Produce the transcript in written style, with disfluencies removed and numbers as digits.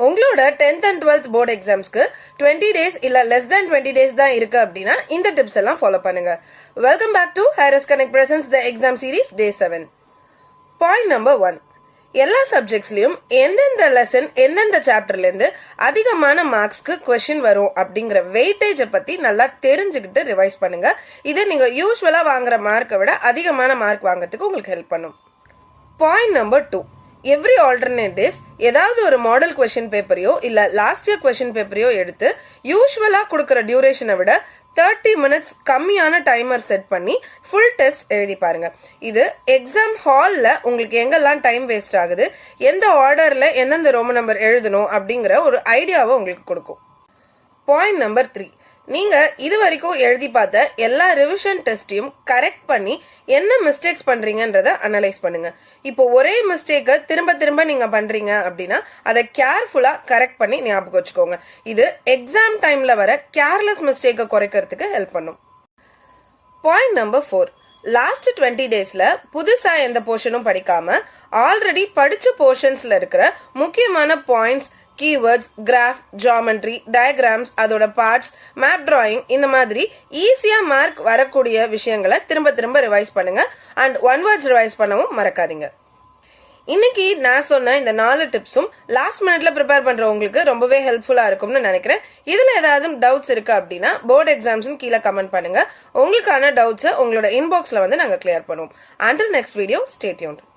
உங்களோட 10th and 12th board எக்ஸாம்ஸ்க்கு 20 days இல்ல லெஸ் than 20 டேஸ் தான் இருக்கு அப்படின்னா இந்த டிப்ஸ் எல்லாம் ஃபாலோ பண்ணுங்க. Welcome back to Hyrus connect presents the exam series day 7. Point number 1, எல்லா சப்ஜெக்ட்ஸ்லயும் எந்தெந்த லெசன் எந்தெந்த சாப்டர்ல இருந்து அதிகமான மார்க்ஸ்க்கு கொஸ்டின் வரும் அப்படிங்கிற வெயிட்டேஜை பத்தி நல்லா தெரிஞ்சுக்கிட்டு ரிவைஸ் பண்ணுங்க. இது நீங்க யூஸ்வலா வாங்குற மார்க்கை விட அதிகமான மார்க் வாங்குறதுக்கு உங்களுக்கு ஹெல்ப் பண்ணும். Point number 2, every alternate days ஏதாவது ஒரு மாடல் கொஸ்டின் பேப்பரையோ இல்ல லாஸ்ட் இயர் கொஸ்டின் பேப்பரையோ எடுத்து யூஸ்வலா கொடுக்கற டியூரேஷனை விட 30 மினிட்ஸ் கம்மியான டைமர் செட் பண்ணி ஃபுல் டெஸ்ட் எழுதி பாருங்க. இது எக்ஸாம் ஹால்ல உங்களுக்கு எங்கெல்லாம் டைம் வேஸ்ட் ஆகுது, எந்த ஆர்டர்ல எந்தெந்த ரோமன் நம்பர் எழுதணும் அப்படிங்கிற ஒரு ஐடியாவை உங்களுக்கு கொடுக்கும். பாயிண்ட் நம்பர் 3, நீங்க இது வரைக்கும் எழுதி பார்த்த எல்லா ரிவிஷன் டெஸ்டையும் கரெக்ட் பண்ணி என்ன மிஸ்டேக்ஸ் பண்றீங்கன்றத அனலைஸ் பண்ணுங்க. இப்போ ஒரே மிஸ்டேக்கை திரும்ப திரும்ப நீங்க பண்றீங்க அப்படின்னா அதை கேர்ஃபுல்லா கரெக்ட் பண்ணி ஞாபகம் வச்சுக்கோங்க. இது எக்ஸாம் டைம்ல வர கேர்லெஸ் மிஸ்டேக்கை குறைக்கிறதுக்கு ஹெல்ப் பண்ணும். பாயிண்ட் நம்பர் 4, லாஸ்ட் 20 டேஸ்ல புதுசா எந்த போர்ஷனும் படிக்காம ஆல்ரெடி படிச்ச போர்ஷன்ஸ்ல இருக்கிற முக்கியமான points, keywords, graph, geometry, diagrams, அதோட பார்ட்ஸ், மேப் டிராயிங், இந்த மாதிரி ஈஸியா மார்க் வரக்கூடிய விஷயங்களை திரும்ப திரும்ப ரிவைஸ் பண்ணுங்க. அண்ட் ஒன் வேர்ட்ஸ் ரிவைஸ் பண்ணவும் மறக்காதீங்க. இன்னைக்கு நான் சொன்ன இந்த 4 டிப்ஸும் லாஸ்ட் மினிட்ல ப்ரிப்பேர் பண்றவங்களுக்கு ரொம்பவே ஹெல்ப்ஃபுல்லா இருக்கும்னு நினைக்கிறேன். இதுல ஏதாவது டவுட்ஸ் இருக்கு அப்படின்னா போர்டு எக்ஸாம்ஸ் கீழே கமெண்ட் பண்ணுங்க. உங்களுக்கான டவுட்ஸை உங்களோட இன்பாக்ஸ்ல வந்து நாங்க கிளியர் பண்ணுவோம். Until next video, stay tuned.